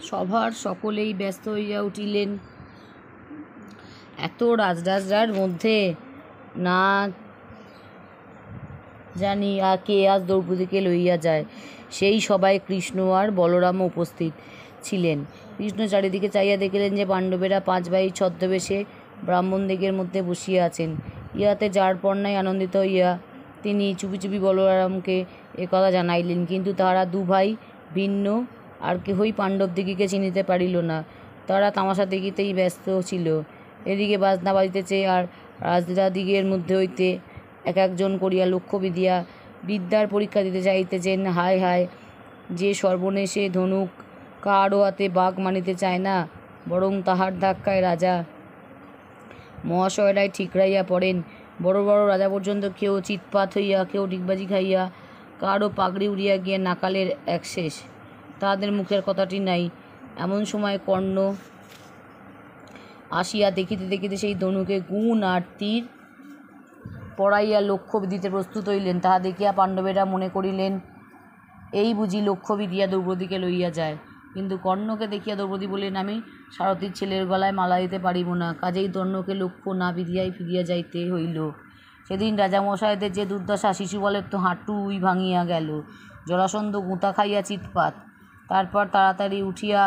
সভার সকলেই ব্যস্ত হইয়া উঠিলেন। এত রাজরাজরার মধ্যে না জানি কে আজ দ্রৌপদীকে লইয়া যায়। সেই সভায় কৃষ্ণ আর বলরামও উপস্থিত ছিলেন। কৃষ্ণ চারিদিকে চাইয়া দেখিলেন যে পাণ্ডবেরা 5 ভাই ছদ্মবেশে ব্রাহ্মণদিগের মধ্যে বসিয়া আছেন। ইহাতে যার পর্ণায় আনন্দিত হইয়া তিনি চুপি চুপি বলরামকে একথা জানাইলেন, কিন্তু তাহারা 2 ভাই ভিন্ন, আর কেহই পাণ্ডবদিগকে চিনিতে পারিল না। তারা তামাশা দেখিতেই ব্যস্ত ছিল। এদিকে বাজনা বাজিতেছে, আর রাজরাদিগের মধ্যে হইতে এক একজন করিয়া লক্ষ্য বিধিয়া বিদ্যার পরীক্ষা দিতে চাইতেছেন। হায় হায়, যে সর্বনেশে ধনুক কাহারও হাতে বাঘ মানিতে চায় না, বরং তাহার ধাক্কায় রাজা মহাশয়রাই ঠিকরাইয়া পড়েন। বড় বড় রাজা পর্যন্ত কেউ চিৎপাত হইয়া, কেউ ডিগবাজি খাইয়া, কারও পাগড়ি উড়িয়া গিয়া নাকালের এক শেষ। তাহাদের মুখের কথাটি নাই। এমন সময় কর্ণ আসিয়া দেখিতে দেখিতে সেই ধনুকে গুণ আর তীর পড়াইয়া লক্ষ্য বিধিতে প্রস্তুত হইলেন। তাহা দেখিয়া পাণ্ডবেরা মনে করিলেন, এই বুঝি লক্ষ্য বিধিয়া দ্রৌপদীকে লইয়া যায়। কিন্তু কর্ণকে দেখিয়া দ্রৌপদী বললেন, আমি সারথীর ছেলের গলায় মালা দিতে পারিব না, কাজেই কর্ণকে লক্ষ্য না বিধিয়াই ফিরিয়া যাইতে হইল। সেদিন রাজামশাইদের যে দুর্দশা, শিশুবলের তো হাঁটুই ভাঙিয়া গেল। জরাসন্ধ গুঁতা খাইয়া চিৎপাত। তারপর তাড়াতাড়ি উঠিয়া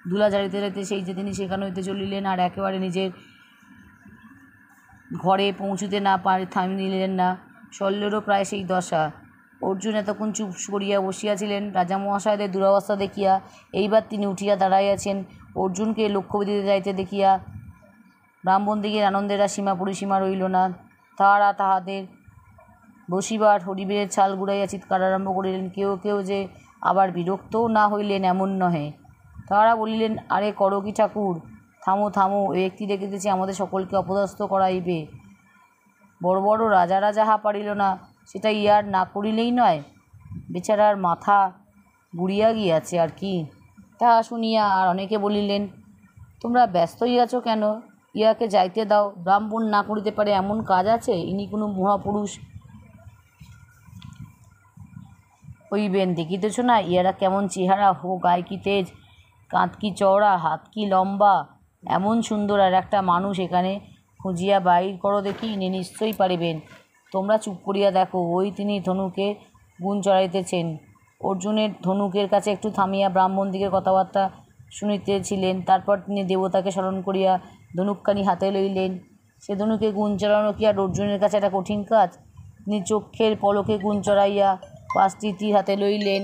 ধুলা ঝাড়িতে যাইতে সেই যে তিনি সেখান হইতে চলিলেন, আর একেবারে নিজের ঘরে পৌঁছিতে না থামিলেন না। শল্যেরও প্রায় সেই দশা। অর্জুন এতক্ষণ চুপ করিয়া বসিয়াছিলেন। রাজামহাশয়দের দুরবস্থা দেখিয়া এইবার তিনি উঠিয়া দাঁড়াইয়াছেন। অর্জুনকে লক্ষ্য বিধিতে যাইতে দেখিয়া ব্রাহ্মণদিগের আনন্দের আর সীমা পরিসীমা রইল না। তাহারা তাহাদের বসিবার হরিবের ছাল গুড়াইয়া চিৎকার আরম্ভ করিলেন। কেউ কেউ যে আবার বিরক্তও না হইলেন এমন নহে। তাহারা বলিলেন, আরে করো কি ঠাকুর, থামো থামো, এ ব্যক্তি দেখিতেছি আমাদের সকলকে অপদস্থ করাইবে। বড় বড় রাজারা যাহা পারিল না, সেটা ইয়ার না করিলেই নয়। বেচারার মাথা গুড়িয়া গিয়াছে আর কি। তাহা শুনিয়া আর অনেকে বলিলেন, তোমরা ব্যস্ত হইয়াছ কেন, ইয়াকে যাইতে দাও। ব্রাহ্মণ না করিতে পারে এমন কাজ আছে? ইনি কোনো মহাপুরুষ হইবেন, দেখিতেছ না ইহারা কেমন চেহারা, হো গায়ে কি তেজ, কাঁধ কি চওড়া, হাত কি লম্বা, এমন সুন্দর আর একটা মানুষ এখানে খুঁজিয়া বাইর করো দেখি, ইনি নিশ্চয়ই পারিবেন। তোমরা চুপ করিয়া দেখো, ওই তিনি ধনুকে গুণ চড়াইতেছেন। অর্জুনের ধনুকের কাছে একটু থামিয়া ব্রাহ্মণদিগের কথাবার্তা শুনিতেছিলেন। তারপর তিনি দেবতাকে স্মরণ করিয়া ধনুকখানি হাতে লইলেন। সে ধনুকে গুণ চড়ানো কি আর অর্জুনের কাছে একটা কঠিন কাজ? তিনি চক্ষের পলকে গুণ চড়াইয়া 5টি তীর হাতে লইলেন।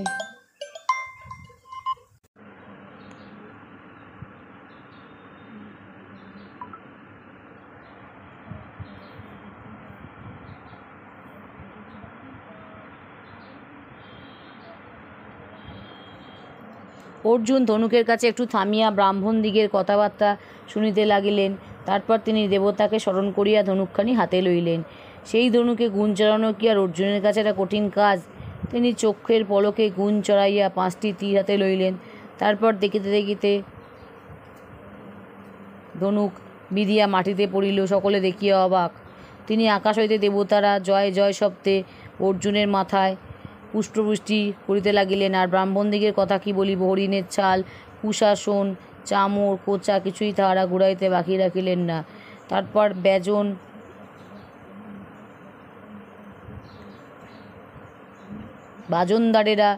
অর্জুন ধনুকের কাছে একটু থামিয়া ব্রাহ্মণদিগের কথাবার্তা শুনিতে লাগিলেন। তারপর তিনি দেবতাকে স্মরণ করিয়া ধনুকখানি হাতে লইলেন। সেই ধনুকে গুণ চড়ানো কি আর অর্জুনের কাছে একটা কঠিন কাজ? তিনি চক্ষের পলকে গুণ চড়াইয়া 5টি তীর হাতে লইলেন। তারপর দেখিতে দেখিতে ধনুক বিধিয়া মাটিতে পড়িল। সকলে দেখিয়া অবাক। তিনি আকাশ হইতে দেবতারা জয় জয় শব্দে অর্জুনের মাথায় পুষ্পবৃষ্টি করিতে লাগিলেন। আর ব্রাহ্মণদিগের কথা কি বলিব, হরিণের ছাল, কুশাসন, চামর, কোচা কিছুই তাহারা ঘুরাইতে বাকি রাখিলেন না। তারপর বাজনদারেরা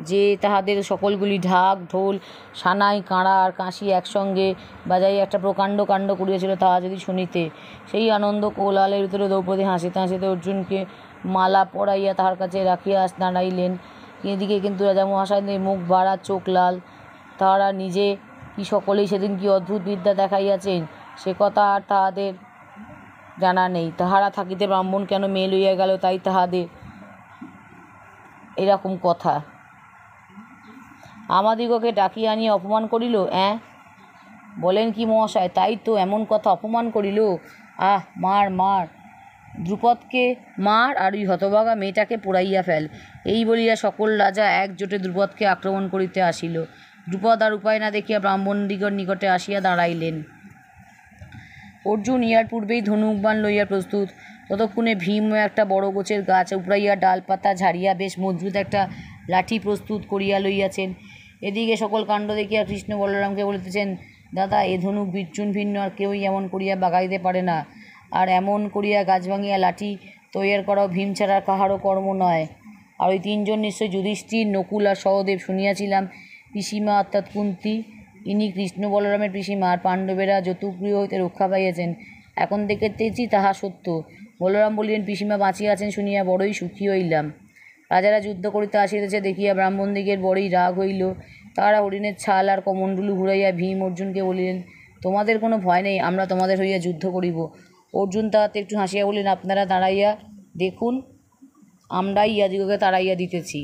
যে তাহাদের সকলগুলি ঢাক, ঢোল, সানাই, কাঁড়া আর কাঁসি একসঙ্গে বাজাইয়া একটা প্রকাণ্ড কাণ্ড করিয়াছিল, তাহা যদি শুনিতে। সেই আনন্দ কোলাহলের ভিতরে দ্রৌপদী হাসিতে হাসিতে অর্জুনকে মালা পরাইয়া তাহার কাছে রাখিয়া দাঁড়াইলেন। এদিকে কিন্তু রাজামহাশয়দের মুখ ভাড়া, চোখ লাল। তাহারা নিজে কি সকলেই সেদিন কি অদ্ভুত বিদ্যা দেখাইয়াছেন, সে কথা আর তাহাদের জানা নেই। তাহারা থাকিতে ব্রাহ্মণ কেন মেয়ে লইয়া গেল, তাই তাহাদের এরকম কথা। আমাদিগকে ডাকিয়া আনিয়া অপমান করিল। বলেন কি মহাশয়? তাই তো, এমন কথা, অপমান করিল। আহ, মার মার, দ্রুপদকে মার, আর ওই হতভাগা মেয়েটাকে পোড়াইয়া ফেল। এই বলিয়া সকল রাজা একজোটে দ্রুপদকে আক্রমণ করিতে আসিল। দ্রুপদ আর উপায় না দেখিয়া ব্রাহ্মণদিগর নিকটে আসিয়া দাঁড়াইলেন। অর্জুন ইহার পূর্বেই ধনুকবাণ লইয়া প্রস্তুত। ততক্ষণে ভীমও একটা বড় গোছের গাছ উপড়াইয়া ডালপাতা ঝাড়িয়া বেশ মজবুত একটা লাঠি প্রস্তুত করিয়া লইয়াছেন। এদিকে সকল কাণ্ড দেখিয়া কৃষ্ণ বলরামকে বলিতেছেন, দাদা, এ ধনুক বিচ্ছুন ভিন্ন আর কেউই এমন করিয়া বাগাইতে পারে না, আর এমন করিয়া গাছ ভাঙিয়া লাঠি তৈয়ার করাও ভীম ছাড়া কাহারও কর্ম নয়। আর ওই তিনজন নিশ্চয় যুধিষ্ঠির, নকুল আর সহদেব। শুনিয়াছিলাম পিসিমা অর্থাৎ কুন্তী, ইনি কৃষ্ণ বলরামের পিসিমা, আর পাণ্ডবেরা যতুগৃহ হইতে রক্ষা পাইয়াছেন। এখন দেখিতেছি তাহা সত্য। বলরাম বলিলেন, পিসিমা বাঁচিয়া আছেন শুনিয়া বড়ই সুখী হইলাম। রাজারা যুদ্ধ করিতে আসিতেছে দেখিয়া ব্রাহ্মণদিগের বড়ই রাগ হইল। তাহারা হরিণের ছাল আর কমণ্ডলু ঘুরাইয়া ভীম অর্জুনকে বলিলেন, তোমাদের কোনো ভয় নেই, আমরা তোমাদের হইয়া যুদ্ধ করিব। অর্জুন তাহাতে একটু হাসিয়া বলিলেন, আপনারা দাঁড়াইয়া দেখুন, আমরাই ইহাদিগকে তাড়াইয়া দিতেছি।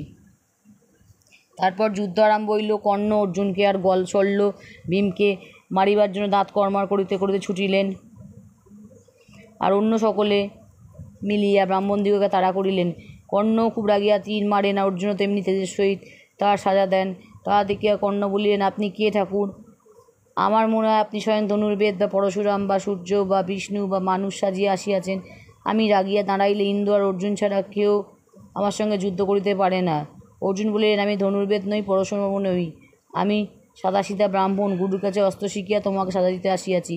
তারপর যুদ্ধ আরম্ভ হইল। কর্ণ অর্জুনকে আর গল চলল ভীমকে মারিবার জন্য দাঁত কর্মার করিতে করিতে ছুটিলেন, আর অন্য সকলে মিলিয়া ব্রাহ্মণদিগকে তাড়া করিলেন। কর্ণ খুব রাগিয়া তীর মারেন, আর অর্জুনও তেমনি তেজের সহিত তাহার সাজা দেন। তাহা দেখিয়া কর্ণ বলিলেন, আপনি কে ঠাকুর? আমার মনে হয় আপনি স্বয়ং ধনুর্বেদ বা পরশুরাম বা সূর্য বা বিষ্ণু বা মানুষ সাজিয়া আসিয়াছেন। আমি রাগিয়া দাঁড়াইলে ইন্দ্র আর অর্জুন ছাড়া কেউ আমার সঙ্গে যুদ্ধ করিতে পারে না। অর্জুন বলিলেন, আমি ধনুর্বেদ নই, পরশুরাম নই, আমি সাদাসিধা ব্রাহ্মণ, গুরুর কাছে অস্ত্র শিখিয়া তোমাকে সাজা দিতে আসিয়াছি।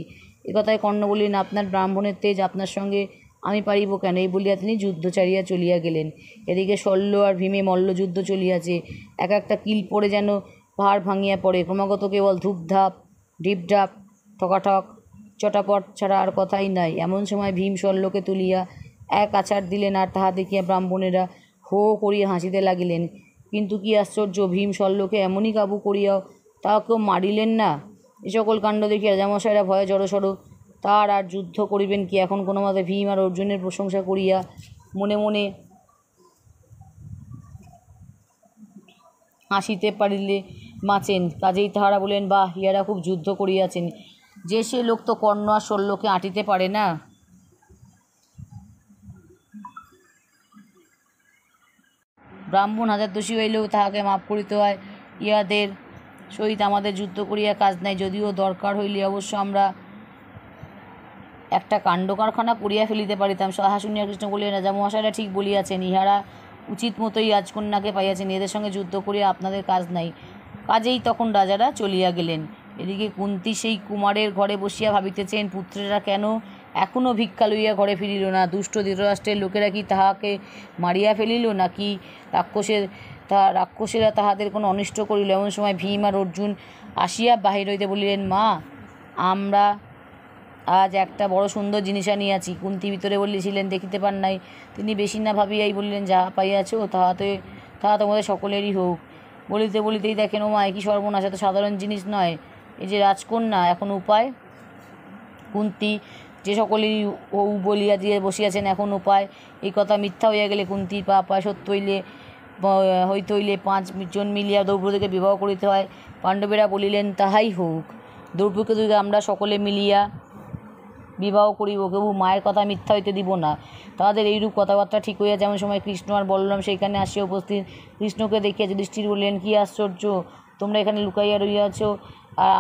একথায় কর্ণ বলিলেন, আপনার ব্রাহ্মণের তেজ, আপনার সঙ্গে আমি পারিব কেন? এই বলিয়া তিনি যুদ্ধ ছাড়িয়া চলিয়া গেলেন। এদিকে শল্য আর ভীমে মল্লযুদ্ধ চলিয়াছে। এক একটা কিল পড়ে যেন পাহাড় ভাঙিয়া পড়ে। ক্রমাগত কেবল ধূপধাপ, ঢিপঢাপ, ঠকাঠক, চটাপট ছাড়া আর কথাই নাই। এমন সময় ভীম শল্যকে তুলিয়া এক আছাড় দিলেন, আর তাহা দেখিয়া ব্রাহ্মণেরা হো করিয়া হাসিতে লাগিলেন। কিন্তু কি আশ্চর্য, ভীম শল্যকে এমনই কাবু করিয়াও তাও কেউ মারিলেন না। এ সকল কাণ্ড দেখিয়া রাজামশাইরা ভয়ে জড়সড়। তার আর যুদ্ধ করিবেন কি? এখন কোনো মতে ভীম আর অর্জুনের প্রশংসা করিয়া মনে মনে হাসিতে পারিলে বাঁচেন। কাজেই তাহারা বলেন, বাহ, ইহারা খুব যুদ্ধ করিয়াছেন, যে সে লোক তো কর্ণ আর শল্যকে আঁটিতে পারে না। ব্রাহ্মণ হাজার দোষী হইলেও তাহাকে মাপ করিতে হয়। ইহাদের সহিত আমাদের যুদ্ধ করিয়া কাজ নাই। যদিও দরকার হইলে অবশ্য আমরা একটা কাণ্ড কারখানা করিয়া ফেলিতে পারিতাম। তাহা শুনিয়া কৃষ্ণ বলিলেন, রাজামহাশয়রা ঠিক বলিয়াছেন, ইহারা উচিত মতোই রাজকন্যাকে পাইয়াছেন, এদের সঙ্গে যুদ্ধ করিয়া আপনাদের কাজ নাই। কাজেই তখন রাজারা চলিয়া গেলেন। এদিকে কুন্তী সেই কুমারের ঘরে বসিয়া ভাবিতেছেন, পুত্রেরা কেন এখনও ভিক্ষা লইয়া ঘরে ফিরিল না? দুষ্ট ধৃতরাষ্ট্রের লোকেরা কি তাহাকে মারিয়া ফেলিল, নাকি রাক্ষসেরা তাহাদের কোনো অনিষ্ট করিল? এমন সময় ভীম আর অর্জুন আসিয়া বাহির হইতে বলিলেন, মা, আমরা আজ একটা বড় সুন্দর জিনিস আনিয়াছি। কুন্তী ভিতরে বলিয়াছিলেন, দেখিতে পান নাই? তিনি বেশি না ভাবিয়াই বলিলেন, যাহা পাইয়াছ তাহা তোমাদের সকলেরই হোক। বলিতে বলিতেই দেখেন, ও মা, কি সর্বনাশ! এত সাধারণ জিনিস নয়, এই যে রাজকন্যা। এখন উপায়? কুন্তী যে সকলেই হউ বলিয়া দিয়ে বসিয়াছেন, এখন উপায়? এই কথা মিথ্যা হইয়া গেলে কুন্তীর পাপ হয়, সত্য হইতে হইলে 5 জন মিলিয়া দ্রৌপদীকে বিবাহ করিতে হয়। পাণ্ডবেরা বলিলেন, তাহাই হোক, দ্রৌপদীকে আমরা সকলে মিলিয়া বিবাহ করিব, কেউ মায়ের কথা মিথ্যা হইতে দিব না। তাহাদের এইরূপ কথাবার্তা ঠিক হইয়া যেমন সময় কৃষ্ণ আর বলরাম সেইখানে আসিয়া উপস্থিত। কৃষ্ণকে দেখিয়া যুধিষ্ঠির বলিলেন, কি আশ্চর্য, তোমরা এখানে লুকাইয়া রহিয়াছ, আর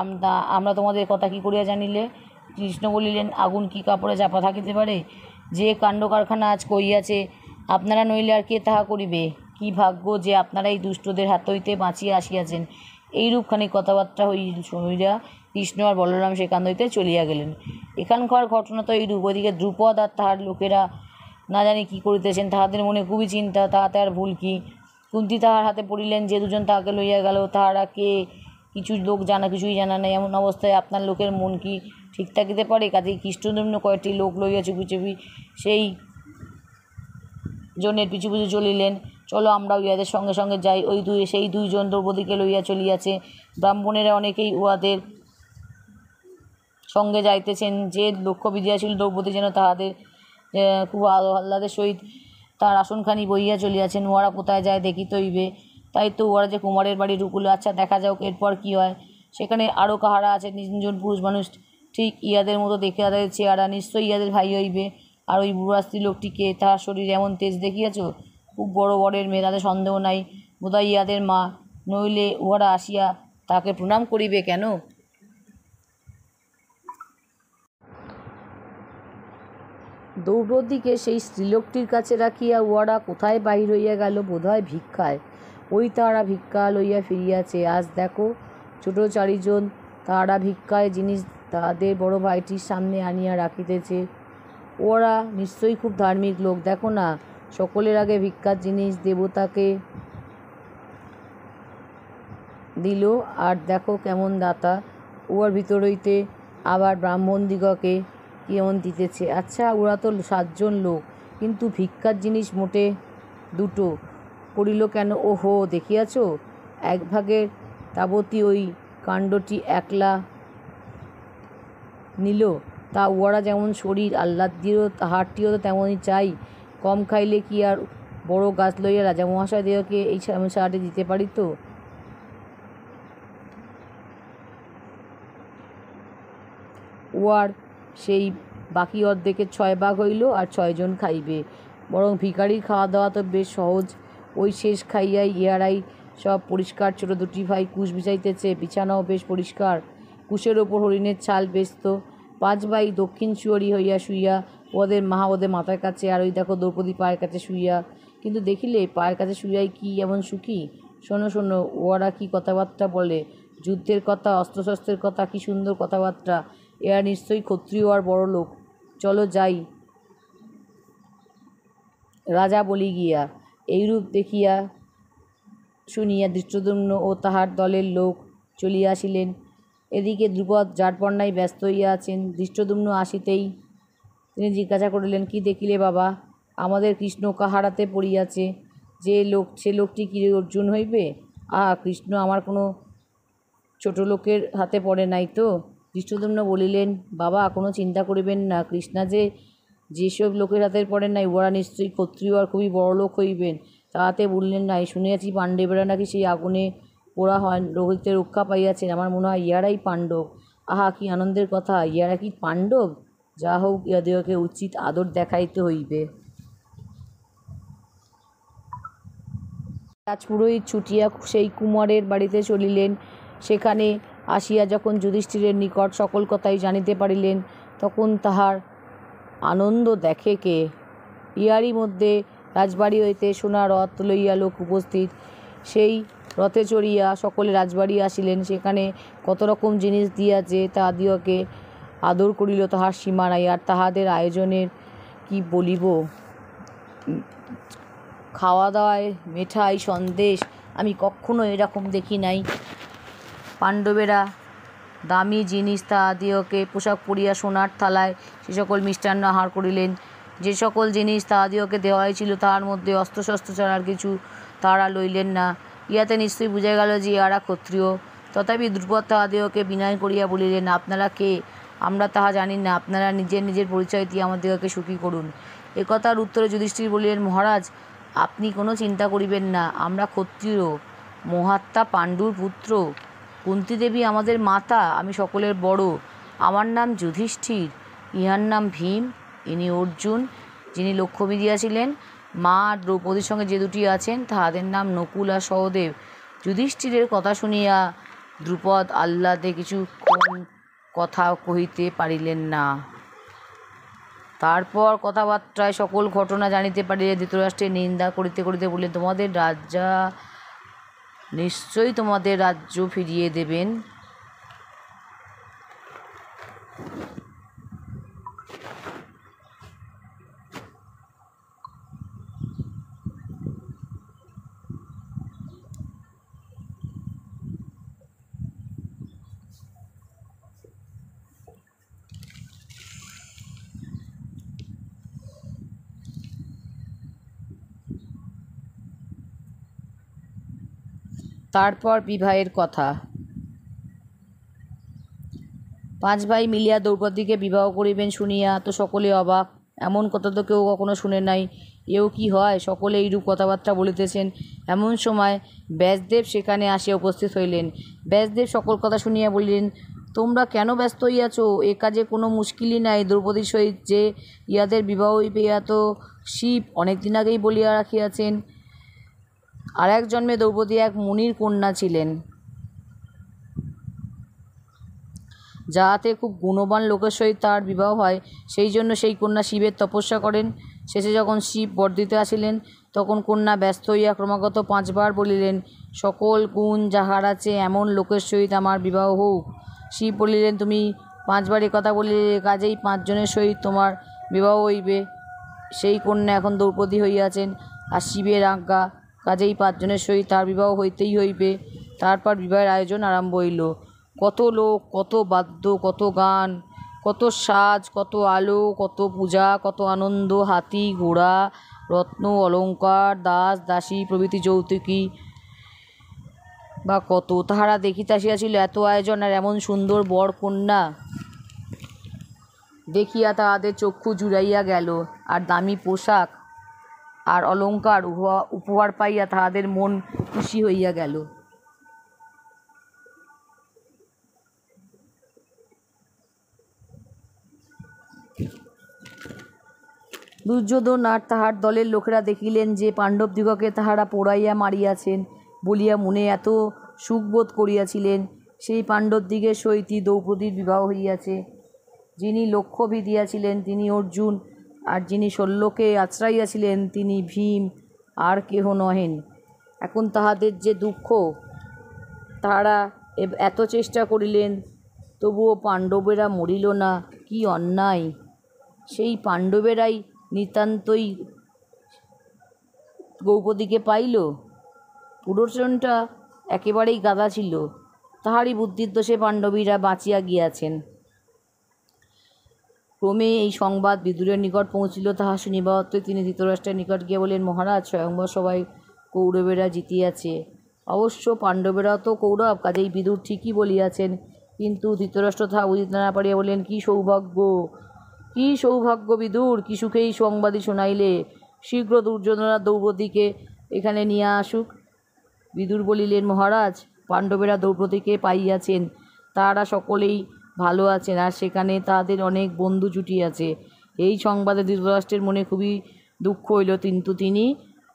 আমরা তোমাদের কথা কি করিয়া জানিলে? কৃষ্ণ বলিলেন, আগুন কি কাপড়ে চাপা থাকিতে পারে? যে কাণ্ড কারখানা আজ করিয়াছে, আপনারা নইলে আর কে তাহা করিবে? কি ভাগ্য যে আপনারা এই দুষ্টদের হাত হইতে বাঁচিয়া আসিয়াছেন। এইরূপখানি কথাবার্তা হইয়া কৃষ্ণ আর বলরাম সেখান হইতে চলিয়া গেলেন। এখানকার ঘটনা তো এইরূপ। ওইদিকে দ্রুপদ আর তাহার লোকেরা না জানি কী করিতেছেন, তাহাদের মনে খুবই চিন্তা, তাহাতে আর ভুল কি? কুন্তী তাহার হাতে পড়িলেন, যে দুজন তাহাকে লইয়া গেল তাহারা কে? কিছুই জানা নাই। এমন অবস্থায় আপনার লোকের মন কি ঠিক থাকিতে পারে? কাজেই কৃষ্ণদম্ন কয়েকটি লোক লইয়া চুপি চুপি সেই জনের পিছু পিছু চলিলেন। চলো, আমরাও ইহাদের সঙ্গে সঙ্গে যাই। সেই 2 জন দ্রৌপদীকে লইয়া চলিয়াছে। ব্রাহ্মণেরা অনেকেই উহাদের সঙ্গে যাইতেছেন। যে লক্ষ্য বিধিয়াছিল দ্রৌপদী যেন তাহাদের খুব আহ্লাদের সহিত তার আসনখানি বইয়া চলিয়াছেন। উহারা কোথায় যায় দেখিতে হইবে। তাই তো উহারা যে কুমারের বাড়ি ঢুকুল। আচ্ছা, দেখা যাক এরপর কি হয়। সেখানে আরও কাহারা আছে? 3 জন পুরুষ মানুষ, ঠিক ইহাদের মতো দেখে, তাদের চেহারা, নিশ্চয়ই ইহাদের ভাই হইবে। আর ওই বুড়া স্ত্রী লোকটিকে, তাহার শরীর এমন তেজ দেখিয়াছ, খুব বড় বরের মেয়ে, তাদের সন্দেহ নাই। বোধহয় ইহাদের মা, নইলে উহারা আসিয়া তাহাকে প্রণাম করিবে কেন? দ্রৌপদীকে সেই স্ত্রীলোকটির কাছে রাখিয়া উহারা কোথায় বাহির হইয়া গেল? বোধহয় ভিক্ষায়। ওই তাহারা ভিক্ষা লইয়া ফিরিয়াছে। আজ দেখো ছোট চারিজন তাহারা ভিক্ষায় জিনিস তাহাদের বড় ভাইটির সামনে আনিয়া রাখিতেছে। ওরা নিশ্চয়ই খুব ধার্মিক লোক। দেখো না, সকলের আগে ভিক্ষার জিনিস দেবতাকে দিল, আর দেখো কেমন দাতা। ওর ভিতর হইতে আবার ব্রাহ্মণদিগকে কেমন দিতেছে। আচ্ছা, ওরা তো 7 জন লোক, কিন্তু ভিক্ষার জিনিস মোটে 2 করিল কেন? ওহো, দেখিয়াছ, 1 ভাগের তাবতী ওই কাণ্ডটি একলা নিল। তা ওরা যেমন শরীর আহ্লাদিও তাহারটিও তো তেমনই চাই। কম খাইলে কি আর বড় গাছ লইয়া রাজামহাশয়দিগকে এই সাহায্য দিতে পারিত? ওয়ার সেই বাকি অর্ধেকের 6 ভাগ হইল, আর 6 জন খাইবে। বরং ভিখারির খাওয়া দাওয়া তো বেশ সহজ। ওই শেষ খাইয়াই ইহারাই সব পরিষ্কার। ছোট 2টি ভাই কুশ বিছাইতেছে, বিছানাও বেশ পরিষ্কার। কুশের ওপর হরিণের ছাল বেস্ত। 5 ভাই দক্ষিণ শুয়রি হইয়া শুইয়া, ওদের মা ওদের মাথার কাছে, আর ওই দেখো দ্রৌপদী পায়ের কাছে শুইয়া। কিন্তু দেখিলে পায়ের কাছে শুইয়াই কি এমন সুখী? শোনো শোনো, ওরা কি কথাবার্তা বলে! যুদ্ধের কথা, অস্ত্রশস্ত্রের কথা, কি সুন্দর কথাবার্তা! এরা নিশ্চয়ই ক্ষত্রিয় আর বড় লোক। চলো যাই, রাজা বলি গিয়া। এইরূপ দেখিয়া শুনিয়া ধৃষ্টদ্যুম্ন ও তাহার দলের লোক চলিয়া আসিলেন। এদিকে দ্রুপদ যারপরনাই ব্যস্ত হইয়া আছেন। ধৃষ্টদ্যুম্ন আসিতেই তিনি জিজ্ঞাসা করিলেন, কি দেখিলে বাবা? আমাদের কৃষ্ণ কাহারাতে পড়িয়াছে। সে লোকটি কি অর্জুন হইবে? আহা, কৃষ্ণ আমার কোনো ছোট লোকের হাতে পড়ে নাই তো? ধৃষ্টদ্যুম্ন বলিলেন, বাবা, কোনো চিন্তা করিবেন না। কৃষ্ণা যেসব লোকের হাতে পড়েন নাই, ওরা নিশ্চয়ই ক্ষত্রিয় আর খুবই বড় লোক হইবেন। তাহাতে বললেন নাই। শুনিয়াছি পাণ্ডবেরা নাকি সেই আগুনে পোড়া হয় রোহিতে রক্ষা পাইয়াছেন। আমার মনে হয় ইহারাই পাণ্ডব। আহা, কি আনন্দের কথা! ইহারা কি পাণ্ডব? যা হোক, ইহাদিগকে উচিত আদর দেখাইতে হইবে। রাজপুরোহিত ছুটিয়া সেই কুমারের বাড়িতে চলিলেন। সেখানে আসিয়া যখন যুধিষ্ঠিরের নিকট সকল কথাই জানিতে পারিলেন, তখন তাহার আনন্দ দেখে কে! ইহারই মধ্যে রাজবাড়ি হইতে সোনা রথ লইয়া লোক উপস্থিত। সেই রথে চড়িয়া সকলে রাজবাড়ি আসিলেন। সেখানে কত রকম জিনিস দিয়া যে তাহাদিগকে আদর করিল তাহার সীমা নাই। আর তাহাদের আয়োজনের কি বলিব! খাওয়া দাওয়ায় মিঠাই, সন্দেশ, আমি কখনো এরকম দেখি নাই। পাণ্ডবেরা দামি জিনিস তাহাদিগকে পোশাক পরিয়া সোনার থালায় সে সকল মিষ্টান্ন আহার করিলেন। যে সকল জিনিস তাহাদিগকে দেওয়া হয়েছিল, তাহার মধ্যে অস্ত্রশস্ত্র ছাড়া আর কিছু তাহারা লইলেন না। ইহাতে নিশ্চয়ই বুঝা গেল যে ইহারা ক্ষত্রিয়। তথাপি দ্রুপদ তাহাদিগকে বিনয় করিয়া বলিলেন, আপনারা কে? আমরা তাহা জানি না। আপনারা নিজের নিজের পরিচয় দিয়ে আমাদিগকে সুখী করুন। একথার উত্তরে যুধিষ্ঠির বলিলেন, মহারাজ, আপনি কোনো চিন্তা করিবেন না। আমরা ক্ষত্রিয়, মহাত্মা পাণ্ডুর পুত্র। কুন্তী দেবী আমাদের মাতা। আমি সকলের বড়। আমার নাম যুধিষ্ঠির। ইহার নাম ভীম। ইনি অর্জুন, যিনি লক্ষ্মী দিয়াছিলেন। মা আর দ্রৌপদীর সঙ্গে যে 2টি আছেন, তাহাদের নাম নকুল আর সহদেব। যুধিষ্ঠিরের কথা শুনিয়া দ্রুপদ আহ্লাদে কিছুক্ষণ কথা কহিতে পারিলেন না। তারপর কথাবার্তায় সকল ঘটনা জানিতে পারিলে ধৃতরাষ্ট্রের নিন্দা করিতে করিতে বলিলেন, তোমাদের রাজা নিশ্চয়ই তোমাদের রাজ্য ফিরিয়ে দেবেন। তারপর বিবাহের কথা। 5 ভাই মিলিয়া দ্রৌপদীকে বিবাহ করিবেন শুনিয়া তো সকলে অবাক। এমন কথা তো কেউ কখনো শুনে নাই। এও কি হয়! সকলে এইরূপ কথাবার্তা বলিতেছেন। এমন সময় ব্যাসদেব সেখানে আসিয়া উপস্থিত হইলেন। ব্যাসদেব সকল কথা শুনিয়া বলিলেন, তোমরা কেন ব্যস্ত হইয়াছ? এ কাজে কোনো মুশকিলই নাই। দ্রৌপদীর সহিত যে ইহাদের বিবাহ হইবে, ইহা তো শিব অনেক দিন আগেই বলিয়া রাখিয়াছেন। আর এক জন্মে দ্রৌপদী এক মুনির কন্যা ছিলেন, যাহাতে খুব গুণবান লোকের সহিত তার বিবাহ হয়। সেই জন্য সেই কন্যা শিবের তপস্যা করেন। শেষে যখন শিব বর দিতে আসিলেন তখন কন্যা ব্যস্ত হইয়া ক্রমাগত 5 বার বলিলেন, সকল গুণ যাহার আছে এমন লোকের সহিত আমার বিবাহ হোক। শিব বলিলেন, তুমি 5 বার কথা বলিলে, কাজেই 5 জনের সহিত তোমার বিবাহ হইবে। সেই কন্যা এখন দ্রৌপদী হইয়াছেন, আর শিবের আজ্ঞা, কাজেই 5 জনের সহিত তার বিবাহ হইতেই হইবে। তারপর বিবাহের আয়োজন আরম্ভ হইল। কত লোক, কত বাদ্য, কত গান, কত সাজ, কত আলো, কত পূজা, কত আনন্দ, হাতি ঘোড়া, রত্ন অলঙ্কার, দাস দাসী প্রভৃতি যৌতুকী বা কত, তাহারা দেখিতে আসিয়াছিল। এত আয়োজন আর এমন সুন্দর বর কন্যা দেখিয়া তাহাদের চক্ষু জুড়াইয়া গেল, আর দামি পোশাক আর অলঙ্কার উপহার পাইয়া তাহাদের মন খুশি হইয়া গেল। দুর্যোধন আর তাহার দলের লোকেরা দেখিলেন যে পাণ্ডবদিগকে তাহারা পোড়াইয়া মারিয়াছেন বলিয়া মনে এত সুখবোধ করিয়াছিলেন, সেই পাণ্ডবদিগের সহিত দ্রৌপদীর বিবাহ হইয়াছে। যিনি লক্ষ্য ভিদিয়াছিলেন তিনি অর্জুন, আর যিনি শল্যকে আশ্রাইয়াছিলেন তিনি ভীম, আর কেহ নহেন। এখন তাহাদের যে দুঃখ, তাহারা এত চেষ্টা করিলেন তবুও পাণ্ডবেরা মরিল না, কি অন্যায়! সেই পাণ্ডবেরাই নিতান্তই দ্রৌপদীকে পাইল। পুরোচনটা একেবারেই গাদা ছিল, তাহারই বুদ্ধির দোষে পাণ্ডবীরা বাঁচিয়া গিয়াছেন। ক্রমে এই সংবাদ বিদুরের নিকট পৌঁছিল। তাহা শুনিবা মাত্রই তিনি ধৃতরাষ্ট্রের নিকট গিয়া বললেন, মহারাজ, স্বয়ংবর সভায় কৌরবেরা জিতিয়াছে। অবশ্য পাণ্ডবেরাও তো কৌরব, কাজেই বিদুর ঠিকই বলিয়াছেন। কিন্তু ধৃতরাষ্ট্র তাহা বুঝিতে না পারিয়া বললেন, কি সৌভাগ্য বিদুর, কি সুখে এই সংবাদই শোনাইলে। শীঘ্র দুর্যোধনা দ্রৌপদীকে এখানে নিয়ে আসুক। বিদুর বলিলেন, মহারাজ, পাণ্ডবেরা দ্রৌপদীকে পাইয়াছেন, তাহারা সকলেই ভালো আছেন, আর সেখানে তাহাদের অনেক বন্ধু জুটিয়াছে। এই সংবাদে ধৃতরাষ্ট্রের মনে খুবই দুঃখ হইল, কিন্তু তিনি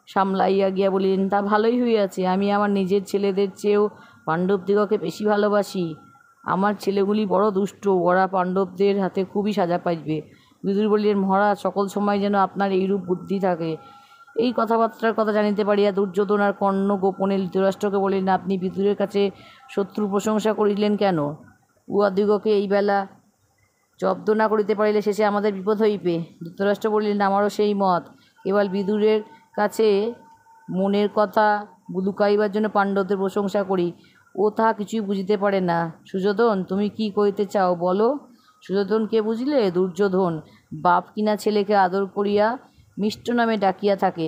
সামলাইয়া গিয়া বলিলেন, তা ভালোই হইয়াছে। আমি আমার নিজের ছেলেদের চেয়েও পাণ্ডবদিগকে বেশি ভালোবাসি। আমার ছেলেগুলি বড় দুষ্ট, ওরা পাণ্ডবদের হাতে খুবই সাজা পাইবে। বিদুর বলিলেন, মহারাজ, সকল সময় যেন আপনার এইরূপ বুদ্ধি থাকে। এই কথাবার্তার কথা জানিতে পারিয়া দুর্যোধন আর কর্ণ গোপনে ধৃতরাষ্ট্রকে বলিলেন, আপনি বিদুরের কাছে শত্রুর প্রশংসা করিলেন কেন? উহাদিগকে এই বেলা জব্দ না করিতে পারিলে শেষে আমাদের বিপদ হইবে। ধৃতরাষ্ট্র বলিলেন, আমারও সেই মত। কেবল বিদুরের কাছে মনের কথা লুকাইবার জন্য পাণ্ডবদের প্রশংসা করি। ও তাহা কিছুই বুঝিতে পারে না। সুযোধন, তুমি কি কইতে চাও বলো? সুযোধন কে বুঝিলে? দুর্যোধন। বাপ কিনা ছেলেকে আদর করিয়া মিষ্ট নামে ডাকিয়া থাকে,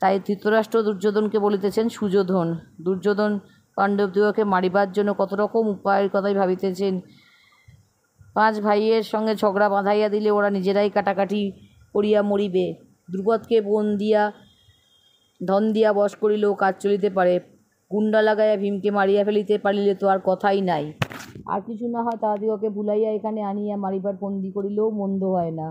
তাই ধৃতরাষ্ট্র দুর্যোধনকে বলিতেছেন সুযোধন। দুর্যোধন পাণ্ডবদিগকে মারিবার জন্য কত রকম উপায়ের কথাই ভাবিতেছেন। 5 ভাইয়ের সঙ্গে ঝগড়া বাঁধাইয়া দিলে ওরা নিজেরাই কাটাকাটি করিয়া মরিবে। দ্রুপদকে ধন দিয়া বশ করিলেও কাজ চলিতে পারে। গুন্ডা লাগাইয়া ভীমকে মারিয়া ফেলিতে পারিলে তো আর কথাই নাই। আর কিছু না হয় তাহাদিগকে ভুলাইয়া এখানে আনিয়া মারিবার বন্দী করিলেও মন্দ হয় না।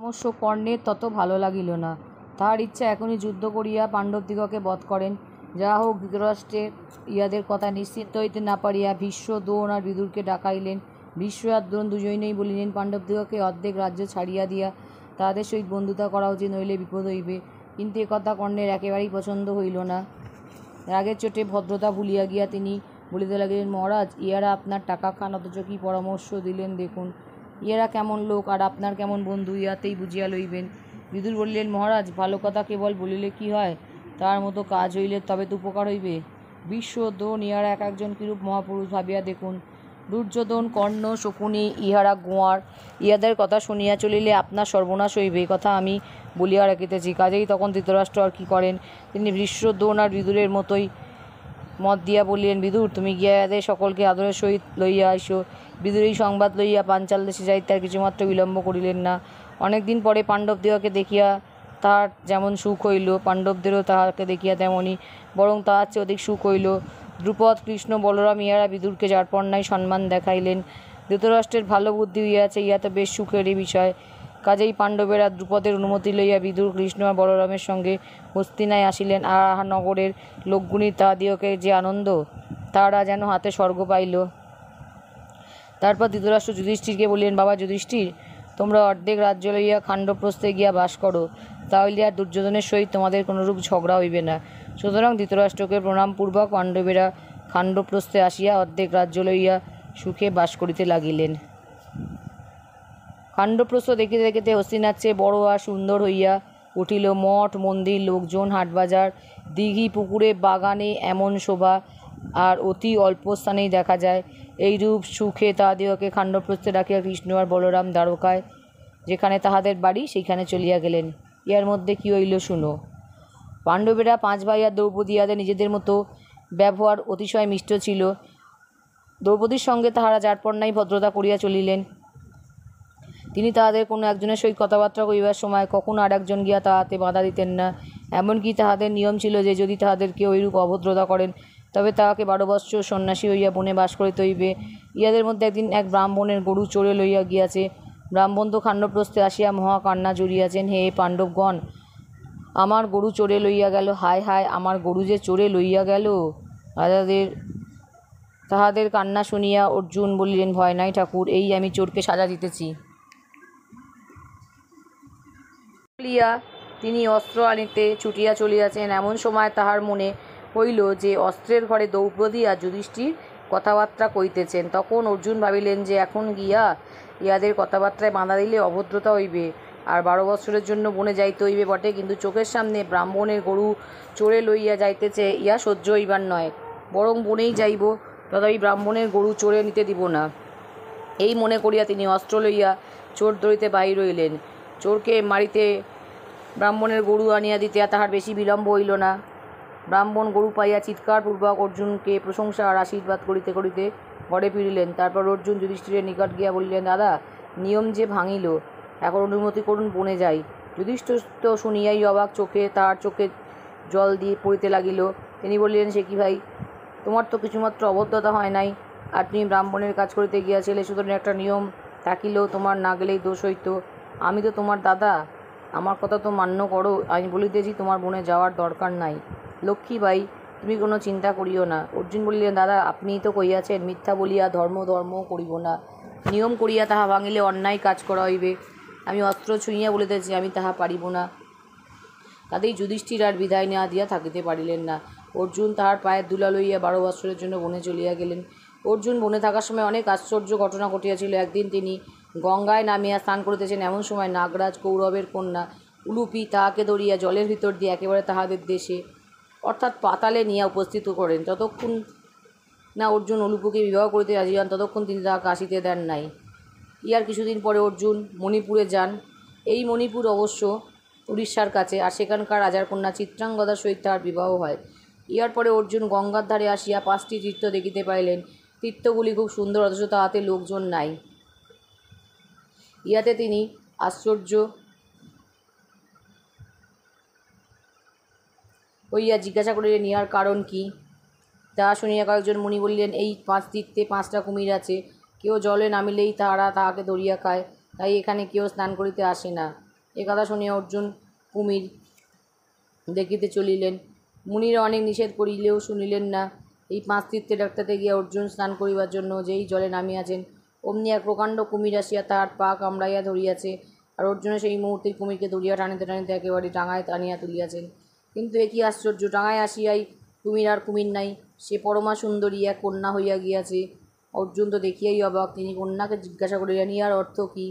অবশ্য কর্ণের তত ভালো লাগিল না। তাহার ইচ্ছা এখনই যুদ্ধ করিয়া পাণ্ডবদিগকে বধ করেন। যা হোক, ধৃতরাষ্ট্রের ইহাদের কথা নিশ্চিন্ত হইতে না পারিয়া ভীষ্ম, দ্রোণ আর বিদুরকে ডাকাইলেন। ভীষ্ম আর দ্রোণ দুজনেই বলিলেন, পাণ্ডবদিগকে অর্ধেক রাজ্য ছাড়িয়া দিয়া তাহাদের সহিত বন্ধুতা করা উচিত, নইলে বিপদ হইবে। কিন্তু একথা কর্ণের একেবারেই পছন্দ হইল না। রাগের চোটে ভদ্রতা ভুলিয়া গিয়া তিনি বলিতে লাগিলেন, মহারাজ, ইহারা আপনার টাকা খান, অথচ কি পরামর্শ দিলেন দেখুন। ইহারা কেমন লোক আর আপনার কেমন বন্ধু, ইহাতেই বুঝিয়া লইবেন। বিদুর বলিলেন, মহারাজ, ভালো কথা কেবল বলিলে কি হয়, তার মতো কাজ হইলে তবে তো উপকার হইবে। ভীষ্ম, দ্রোণ, ইহারা এক একজন কিরূপ মহাপুরুষ, ভাবিয়া দেখুন। দুর্যোধন, কর্ণ, শকুনি, ইহারা গোয়ার, ইহাদের কথা শুনিয়া চলিলে আপনার সর্বনাশ হইবে, এই কথা আমি বলিয়া রাখিতেছি। কাজেই তখন ধৃতরাষ্ট্র আর কি করেন, তিনি ভীষ্ম, দ্রোণ আর বিদুরের মতোই মত দিয়া বলিলেন, বিদুর, তুমি গিয়া এদের সকলকে আদরের সহিত লইয়া আইসো। বিদুর এই সংবাদ লইয়া পাঞ্চাল দেশে যাইতে আর কিছুমাত্র বিলম্ব করিলেন না। অনেক দিন পরে পাণ্ডবদিগকে দেখিয়া তাহার যেমন সুখ হইল, পাণ্ডবদেরও তাহাকে দেখিয়া তেমনই, বরং তাহার চেয়ে অধিক সুখ হইল। দ্রুপদ, কৃষ্ণ, বলরাম ইহারা বিদুরকে যারপরনাই সম্মান দেখাইলেন। ধৃতরাষ্ট্রের ভালো বুদ্ধি হইয়াছে, ইহা তো বেশ সুখেরই বিষয়। কাজেই পাণ্ডবেরা দ্রুপদের অনুমতি লইয়া বিদুর, কৃষ্ণ আর বলরামের সঙ্গে হস্তিনায় আসিলেন। আর নগরের লোকগুলি তাহাদিগকে যে আনন্দ, তাহারা যেন হাতে স্বর্গ পাইল। তারপর ধৃতরাষ্ট্র যুধিষ্ঠিরকে বলিলেন, বাবা যুধিষ্ঠির, তোমরা অর্ধেক রাজ্য লইয়া খাণ্ডপ্রস্থে গিয়া বাস করো, তাহলে আর দুর্যোধনের সহিত তোমাদের কোনরূপ ঝগড়া হইবে না। সুতরাং ধৃতরাষ্ট্রকে প্রণামপূর্বক পাণ্ডবেরা খাণ্ডপ্রস্থে আসিয়া অর্ধেক রাজ্য লইয়া সুখে বাস করিতে লাগিলেন। খাণ্ডপ্রস্থ দেখিতে দেখিতে হস্তিনাথ চেয়ে বড় আর সুন্দর হইয়া উঠিল। মঠ মন্দির, লোকজন, হাটবাজার, দিঘি, পুকুরে, বাগানে এমন শোভা আর অতি অল্প স্থানেই দেখা যায়। এইরূপ সুখে তাহাদিগকে খাণ্ডপ্রস্থে রাখিয়া কৃষ্ণ আর বলরাম দ্বারকায়, যেখানে তাহাদের বাড়ি, সেইখানে চলিয়া গেলেন। ইহার মধ্যে কী হইল শুনো। পাণ্ডবেরা 5 ভাই আর দ্রৌপদী ইহাদের নিজেদের মতো ব্যবহার অতিশয় মিষ্ট ছিল। দ্রৌপদীর সঙ্গে তাহারা যারপরনাই ভদ্রতা করিয়া চলিলেন। তিনি তাহাদের কোনো একজনের সহিত কথাবার্তা করিবার সময় কখনো আর একজন গিয়া তাহাতে বাধা দিতেন না। এমনকি তাহাদের নিয়ম ছিল যে যদি তাহাদেরকে ঐরূপ অভদ্রতা করেন তবে তাহাকে 12 বৎসর সন্ন্যাসী হইয়া বনে বাস করিতে হইবে। ইহাদের মধ্যে একদিন এক ব্রাহ্মণের গরু চোরে লইয়া গিয়াছে। ব্রাহ্মণ তো খাণ্ডপ্রস্থে আসিয়া মহা কান্না জুড়িয়াছেন, হে পাণ্ডবগণ, আমার গরু চোরে লইয়া গেল, হায় হায়, আমার গরু যে চোরে লইয়া গেল। তাহাদের কান্না শুনিয়া অর্জুন বলিলেন, ভয় নাই ঠাকুর, এই আমি চোরকে সাজা দিতেছি। বলিয়া তিনি অস্ত্র আনিতে ছুটিয়া চলিয়াছেন। এমন সময় তাহার মনে হইল যে অস্ত্রের ঘরে দ্রৌপদী আর যুধিষ্ঠির কথাবার্তা কইতেছেন। তখন অর্জুন ভাবিলেন যে এখন গিয়া ইহাদের কথাবার্তায় বাধা দিলে অভদ্রতা হইবে, আর 12 বৎসরের জন্য বনে যাইতে হইবে বটে, কিন্তু চোখের সামনে ব্রাহ্মণের গরু চোরে লইয়া যাইতেছে, ইহা সহ্য হইবার নয়। বরং বনেই যাইব, তথাপি ব্রাহ্মণের গরু চোরে নিতে দিব না। এই মনে করিয়া তিনি অস্ত্র লইয়া চোর ধরিতে বাহির হইলেন। চোরকে মারিতে ব্রাহ্মণের গরু আনিয়া দিতে তাহার বেশি বিলম্ব হইল না। ব্রাহ্মণ গরু পাইয়া চিৎকারপূর্বক অর্জুনকে প্রশংসা আর আশীর্বাদ করিতে করিতে ঘরে ফিরিলেন। তারপর অর্জুন যুধিষ্ঠিরের নিকট গিয়া বলিলেন, দাদা, নিয়ম যে ভাঙিল, এখন অনুমতি করুন, বনে যাই। যুধিষ্ঠির তো শুনিয়াই অবাক, তাহার চোখে জল দিয়ে পড়িতে লাগিল। তিনি বলিলেন, সে কি ভাই, তোমার তো কিছুমাত্র অভদ্রতা হয় নাই, আর তুমি ব্রাহ্মণের কাজ করিতে গিয়াছিলে, সুতরাং একটা নিয়ম থাকিলেও তোমার না গেলেই দোষ হইত। আমি তো তোমার দাদা, আমার কথা তো মান্য করো। আমি বলিতেছি তোমার বনে যাওয়ার দরকার নাই। লক্ষ্মী ভাই, তুমি কোনো চিন্তা করিও না। অর্জুন বলিলেন, দাদা, আপনিই তো কইয়াছেন, মিথ্যা বলিয়া ধর্ম করিব না, নিয়ম করিয়া তাহা ভাঙিলে অন্যায় কাজ করা হইবে। আমি অস্ত্র ছুঁইয়া বলিতেছি, আমি তাহা পারিব না। তাতেই যুধিষ্ঠির আর বিদায় নেওয়া দিয়া থাকিতে পারিলেন না। অর্জুন তাহার পায়ের ধুলা লইয়া 12 বৎসরের জন্য বনে চলিয়া গেলেন। অর্জুন বনে থাকার সময় অনেক আশ্চর্য ঘটনা ঘটিয়াছিল। একদিন তিনি গঙ্গায় নামিয়া স্নান করিতেছেন, এমন সময় নাগরাজ কৌরবের কন্যা উলুপি তাহাকে ধরিয়া জলের ভিতর দিয়ে একেবারে তাহাদের দেশে অর্থাৎ পাতালে নিয়ে উপস্থিত করেন। যতক্ষণ না অর্জুন উলুপুকে বিবাহ করিতে রাজি হন, ততক্ষণ তিনি তাহাকে আসিতে দেন নাই। ইহার কিছুদিন পরে অর্জুন মণিপুরে যান। এই মণিপুর অবশ্য উড়িষ্যার কাছে, আর সেখানকার রাজার কন্যা চিত্রাঙ্গদার সহিত তাহার বিবাহ হয়। ইহার পরে অর্জুন গঙ্গার ধারে আসিয়া 5টি তীর্থ দেখিতে পাইলেন। তীর্থগুলি খুব সুন্দর, অথচ তাহাতে লোকজন নাই। ইহাতে তিনি আশ্চর্য হইয়া জিজ্ঞাসা করিলেন, ইহার কারণ কি? তাহা শুনিয়া কয়েকজন মুনি বলিলেন, এই 5 তীর্থে 5টা কুমির আছে, কেউ জলে নামিলেই তাহাকে ধরিয়া খায়, তাই এখানে কেউ স্নান করিতে আসে না। এ কথা শুনিয়া অর্জুন কুমির দেখিতে চলিলেন। মুনিরা অনেক নিষেধ করিলেও শুনিলেন না। এই 5 তীর্থে ডাকটাতে গিয়া অর্জুন স্নান করিবার জন্য যেই জলে নামিয়াছেন, অমনি এক প্রকাণ্ড কুমির আসিয়া তাহার পা কামড়াইয়া ধরিয়াছে, আর অর্জুনের সেই মুহূর্তে কুমিরকে ধরিয়া টানিতে টানিতে একেবারে ডাঙায় টানিয়া তুলিয়াছেন। কিন্তু এ কি আশ্চর্য, ডাঙায় আসিয়াই কুমির আর কুমির নাই, সে পরমা সুন্দরী এক কন্যা হইয়া গিয়াছে। অর্জুন তো দেখিয়াই অবাক। তিনি কন্যাকে জিজ্ঞাসা করিলেন, ইহার অর্থ কি?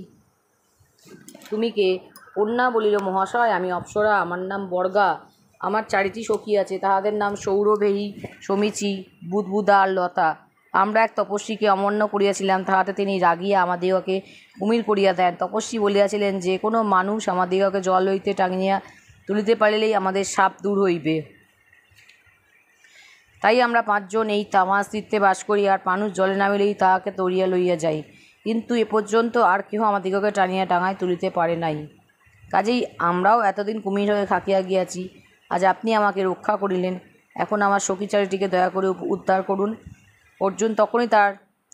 তুমি কে? কন্যা বলিল, মহাশয়, আমি অপ্সরা, আমার নাম বর্গা। আমার 4টি সখী আছে, তাহাদের নাম সৌরভেয়ী, সমীচি, বুদবুদা আর লতা। আমরা এক তপস্বীকে অমান্য করিয়াছিলাম, তাহাতে তিনি রাগিয়া আমাদিগকে কুমির করিয়া দেন। তপস্বী বলিয়াছিলেন, যে কোনো মানুষ আমাদিগকে জল হইতে টানিয়া তুলিতে পারিলেই আমাদের শাপ দূর হইবে। তাই আমরা 5 জন এই তামাস তীর্থে বাস করি, আর মানুষ জলে নামিলেই তাহাকে তরিয়া লইয়া যাই। কিন্তু এ পর্যন্ত আর কেহ আমাদিগকে টানিয়া ডাঙায় তুলিতে পারে নাই। কাজেই আমরাও এতদিন কুমির হয়ে থাকিয়া গিয়াছি। আজ আপনি আমাকে রক্ষা করিলেন, এখন আমার সখী 4টিকে দয়া করে উদ্ধার করুন। অর্জুন তখনই তার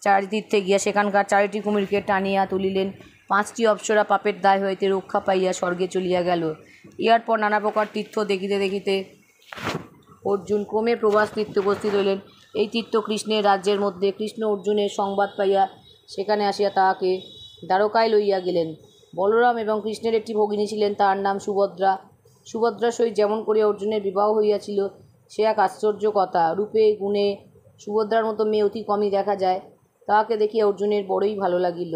4 তীর্থে গিয়া সেখানকার 4টি কুমিরকে টানিয়া তুলিলেন। 5টি অপ্সরা পাপের দায় হইতে রক্ষা পাইয়া স্বর্গে চলিয়া গেল। ইহার পর নানা প্রকার তীর্থ দেখিতে দেখিতে অর্জুন ক্রমে প্রভাস তীর্থে উপস্থিত হইলেন। এই তীর্থ কৃষ্ণের রাজ্যের মধ্যে। কৃষ্ণ অর্জুনের সংবাদ পাইয়া সেখানে আসিয়া তাহাকে দ্বারকায় লইয়া গেলেন। বলরাম এবং কৃষ্ণের একটি ভগিনী ছিলেন, তার নাম সুভদ্রা। সুভদ্রার সহিত যেমন করে অর্জুনের বিবাহ হইয়াছিল সে এক আশ্চর্য কথা। রূপে গুণে সুভদ্রার মতো মেয়ে অতি কমই দেখা যায়। তাহাকে দেখিয়া অর্জুনের বড়ই ভালো লাগিল।